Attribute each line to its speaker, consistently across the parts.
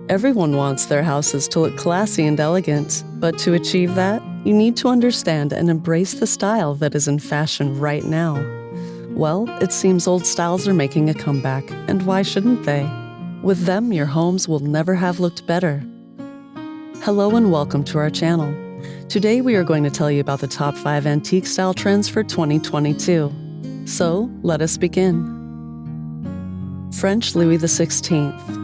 Speaker 1: Everyone wants their houses to look classy and elegant, but to achieve that, you need to understand and embrace the style that is in fashion right now. Well, it seems old styles are making a comeback, and why shouldn't they? With them, your homes will never have looked better. Hello and welcome to our channel. Today we are going to tell you about the top 5 antique style trends for 2022. So, let us begin. French Louis XVI.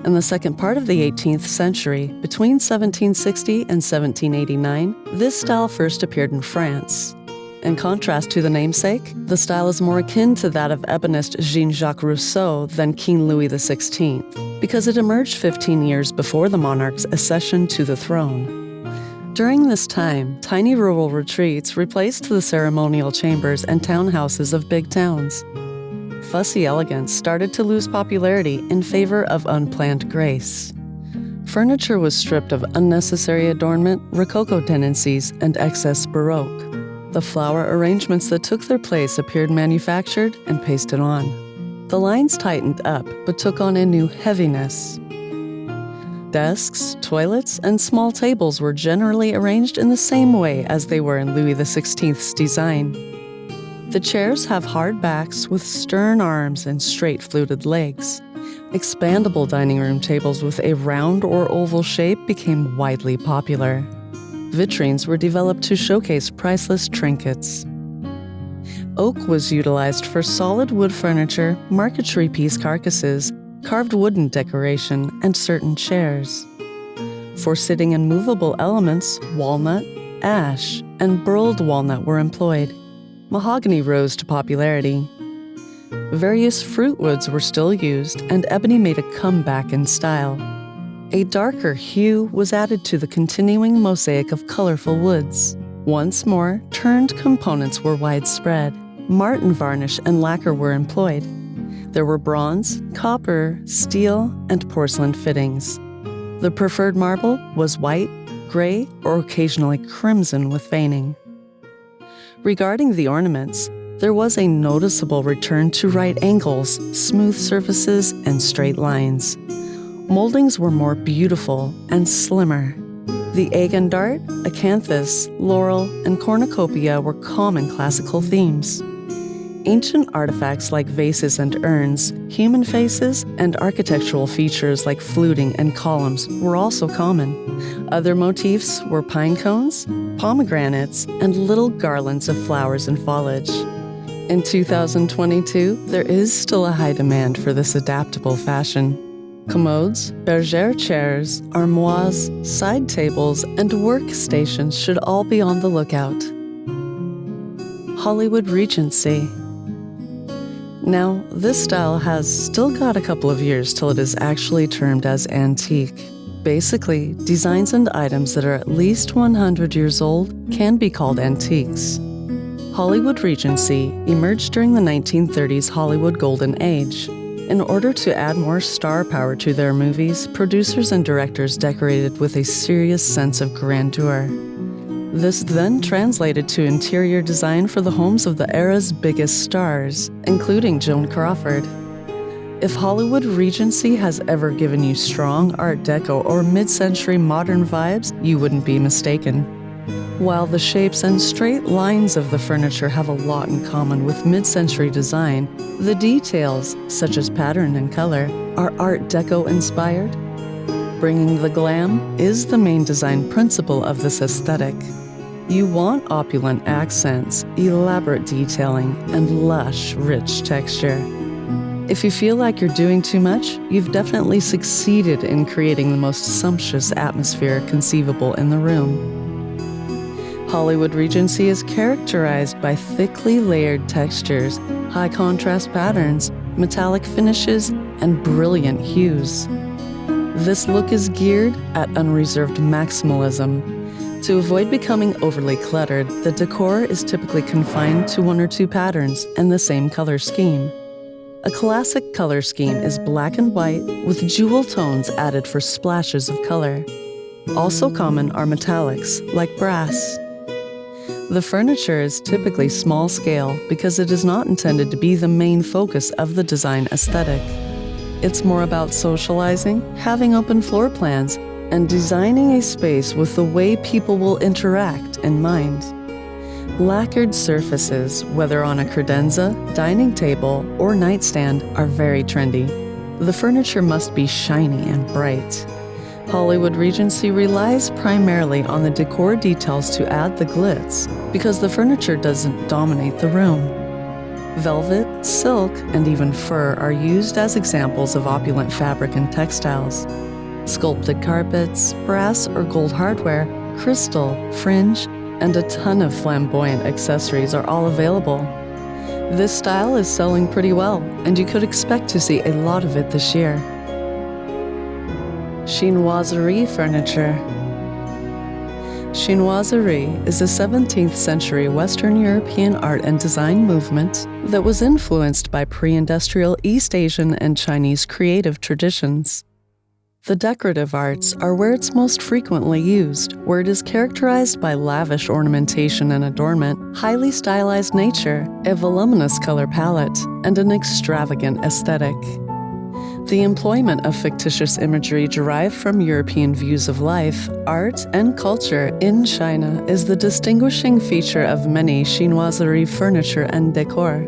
Speaker 1: In the second part of the 18th century, between 1760 and 1789, this style first appeared in France. In contrast to the namesake, the style is more akin to that of ebonist Jean-Jacques Rousseau than King Louis XVI, because it emerged 15 years before the monarch's accession to the throne. During this time, tiny rural retreats replaced the ceremonial chambers and townhouses of big towns. Fussy elegance started to lose popularity in favor of unplanned grace. Furniture was stripped of unnecessary adornment, Rococo tendencies, and excess Baroque. The flower arrangements that took their place appeared manufactured and pasted on. The lines tightened up, but took on a new heaviness. Desks, toilets, and small tables were generally arranged in the same way as they were in Louis XVI's design. The chairs have hard backs with stern arms and straight fluted legs. Expandable dining room tables with a round or oval shape became widely popular. Vitrines were developed to showcase priceless trinkets. Oak was utilized for solid wood furniture, marquetry piece carcasses, carved wooden decoration, and certain chairs. For sitting and movable elements, walnut, ash, and burled walnut were employed. Mahogany rose to popularity. Various fruit woods were still used, and ebony made a comeback in style. A darker hue was added to the continuing mosaic of colorful woods. Once more, turned components were widespread. Martin varnish and lacquer were employed. There were bronze, copper, steel, and porcelain fittings. The preferred marble was white, gray, or occasionally crimson with veining. Regarding the ornaments, there was a noticeable return to right angles, smooth surfaces, and straight lines. Moldings were more beautiful and slimmer. The egg and dart, acanthus, laurel, and cornucopia were common classical themes. Ancient artifacts like vases and urns, human faces, and architectural features like fluting and columns were also common. Other motifs were pine cones, pomegranates, and little garlands of flowers and foliage. In 2022, there is still a high demand for this adaptable fashion. Commodes, bergère chairs, armoires, side tables, and workstations should all be on the lookout. Hollywood Regency. Now, this style has still got a couple of years till it is actually termed as antique. Basically, designs and items that are at least 100 years old can be called antiques. Hollywood Regency emerged during the 1930s Hollywood Golden Age. In order to add more star power to their movies, producers and directors decorated with a serious sense of grandeur. This then translated to interior design for the homes of the era's biggest stars, including Joan Crawford. If Hollywood Regency has ever given you strong Art Deco or mid-century modern vibes, you wouldn't be mistaken. While the shapes and straight lines of the furniture have a lot in common with mid-century design, the details, such as pattern and color, are Art Deco inspired. Bringing the glam is the main design principle of this aesthetic. You want opulent accents, elaborate detailing, and lush, rich texture. If you feel like you're doing too much, you've definitely succeeded in creating the most sumptuous atmosphere conceivable in the room. Hollywood Regency is characterized by thickly layered textures, high contrast patterns, metallic finishes, and brilliant hues. This look is geared at unreserved maximalism. To avoid becoming overly cluttered, the decor is typically confined to 1 or 2 patterns and the same color scheme. A classic color scheme is black and white with jewel tones added for splashes of color. Also common are metallics, like brass. The furniture is typically small scale because it is not intended to be the main focus of the design aesthetic. It's more about socializing, having open floor plans, and designing a space with the way people will interact in mind. Lacquered surfaces, whether on a credenza, dining table, or nightstand, are very trendy. The furniture must be shiny and bright. Hollywood Regency relies primarily on the decor details to add the glitz, because the furniture doesn't dominate the room. Velvet, silk, and even fur are used as examples of opulent fabric and textiles. Sculpted carpets, brass or gold hardware, crystal, fringe, and a ton of flamboyant accessories are all available. This style is selling pretty well, and you could expect to see a lot of it this year. Shinwaseri Furniture. Shinwaseri is a 17th century Western European art and design movement that was influenced by pre-industrial East Asian and Chinese creative traditions. The decorative arts are where it's most frequently used, where it is characterized by lavish ornamentation and adornment, highly stylized nature, a voluminous color palette, and an extravagant aesthetic. The employment of fictitious imagery derived from European views of life, art, and culture in China is the distinguishing feature of many Shinwaseri furniture and decor.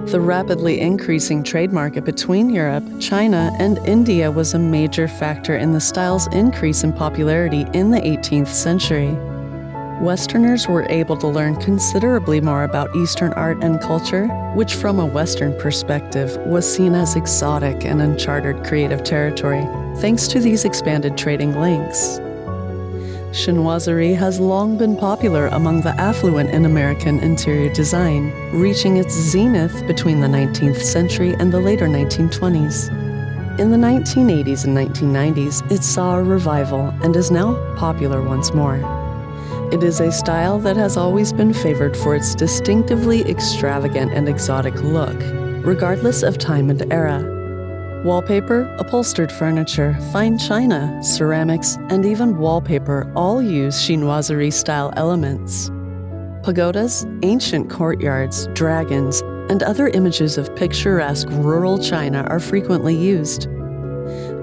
Speaker 1: The rapidly increasing trade market between Europe, China, and India was a major factor in the style's increase in popularity in the 18th century. Westerners were able to learn considerably more about Eastern art and culture, which from a Western perspective was seen as exotic and uncharted creative territory, thanks to these expanded trading links. Shinwaseri has long been popular among the affluent in American interior design, reaching its zenith between the 19th century and the later 1920s. In the 1980s and 1990s, it saw a revival and is now popular once more. It is a style that has always been favored for its distinctively extravagant and exotic look, regardless of time and era. Wallpaper, upholstered furniture, fine china, ceramics, and even wallpaper all use Shinwaseri-style elements. Pagodas, ancient courtyards, dragons, and other images of picturesque rural China are frequently used.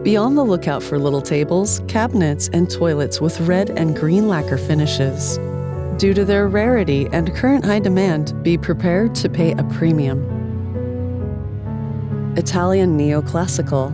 Speaker 1: Be on the lookout for little tables, cabinets, and toilets with red and green lacquer finishes. Due to their rarity and current high demand, be prepared to pay a premium. Italian Neoclassical.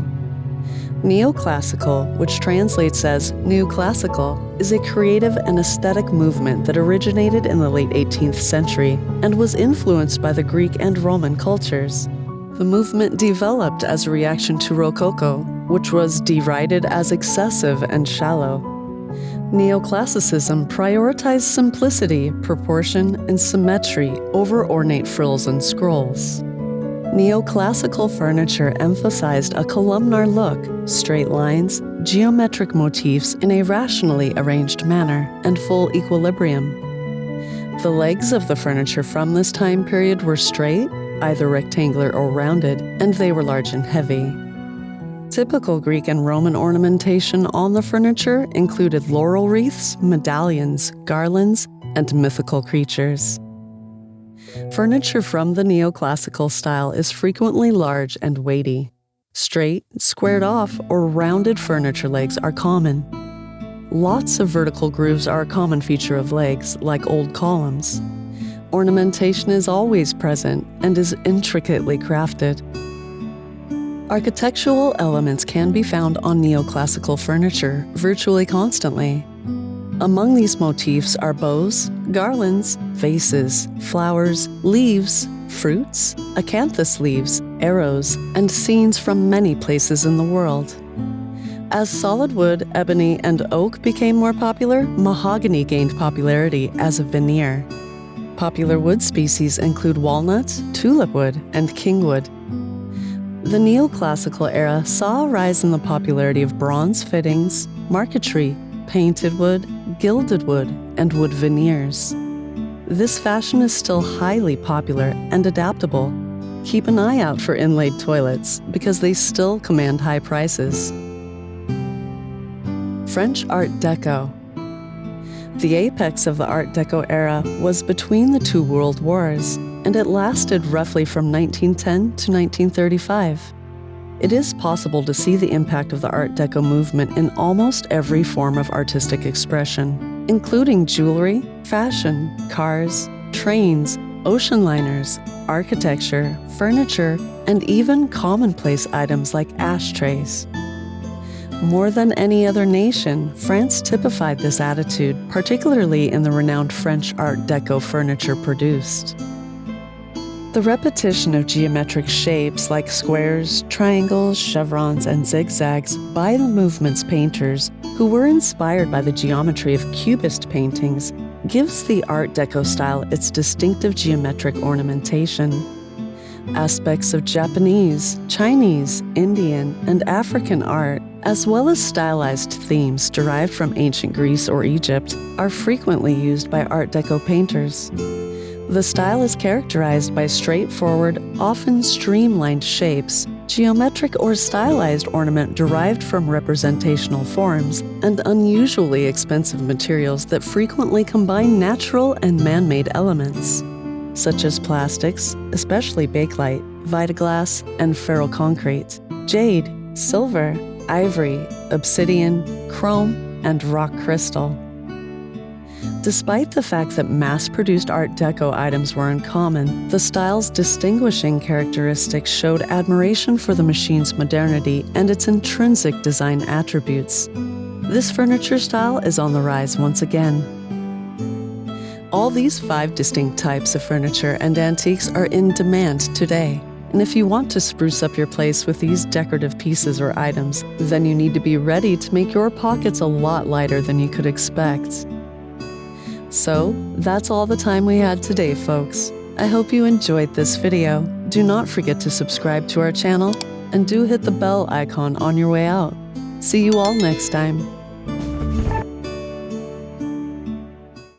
Speaker 1: Neoclassical, which translates as New Classical, is a creative and aesthetic movement that originated in the late 18th century and was influenced by the Greek and Roman cultures. The movement developed as a reaction to Rococo, which was derided as excessive and shallow. Neoclassicism prioritized simplicity, proportion, and symmetry over ornate frills and scrolls. Neoclassical furniture emphasized a columnar look, straight lines, geometric motifs in a rationally arranged manner, and full equilibrium. The legs of the furniture from this time period were straight, either rectangular or rounded, and they were large and heavy. Typical Greek and Roman ornamentation on the furniture included laurel wreaths, medallions, garlands, and mythical creatures. Furniture from the neoclassical style is frequently large and weighty. Straight, squared off, or rounded furniture legs are common. Lots of vertical grooves are a common feature of legs, like old columns. Ornamentation is always present and is intricately crafted. Architectural elements can be found on neoclassical furniture virtually constantly. Among these motifs are bows, garlands, vases, flowers, leaves, fruits, acanthus leaves, arrows, and scenes from many places in the world. As solid wood, ebony, and oak became more popular, mahogany gained popularity as a veneer. Popular wood species include walnut, tulip wood, and kingwood. The neoclassical era saw a rise in the popularity of bronze fittings, marquetry, painted wood, gilded wood, and wood veneers. This fashion is still highly popular and adaptable. Keep an eye out for inlaid toilets because they still command high prices. French Art Deco. The apex of the Art Deco era was between the two world wars, and it lasted roughly from 1910 to 1935. It is possible to see the impact of the Art Deco movement in almost every form of artistic expression, including jewelry, fashion, cars, trains, ocean liners, architecture, furniture, and even commonplace items like ashtrays. More than any other nation, France typified this attitude, particularly in the renowned French Art Deco furniture produced. The repetition of geometric shapes like squares, triangles, chevrons, and zigzags by the movement's painters, who were inspired by the geometry of Cubist paintings, gives the Art Deco style its distinctive geometric ornamentation. Aspects of Japanese, Chinese, Indian, and African art, as well as stylized themes derived from ancient Greece or Egypt, are frequently used by Art Deco painters. The style is characterized by straightforward, often streamlined shapes, geometric or stylized ornament derived from representational forms, and unusually expensive materials that frequently combine natural and man-made elements, such as plastics, especially bakelite, vitaglass, and ferroconcrete, jade, silver, ivory, obsidian, chrome, and rock crystal. Despite the fact that mass-produced Art Deco items were uncommon, the style's distinguishing characteristics showed admiration for the machine's modernity and its intrinsic design attributes. This furniture style is on the rise once again. All these 5 distinct types of furniture and antiques are in demand today. And if you want to spruce up your place with these decorative pieces or items, then you need to be ready to make your pockets a lot lighter than you could expect. So, that's all the time we had today, folks. I hope you enjoyed this video. Do not forget to subscribe to our channel, and do hit the bell icon on your way out. See you all next time.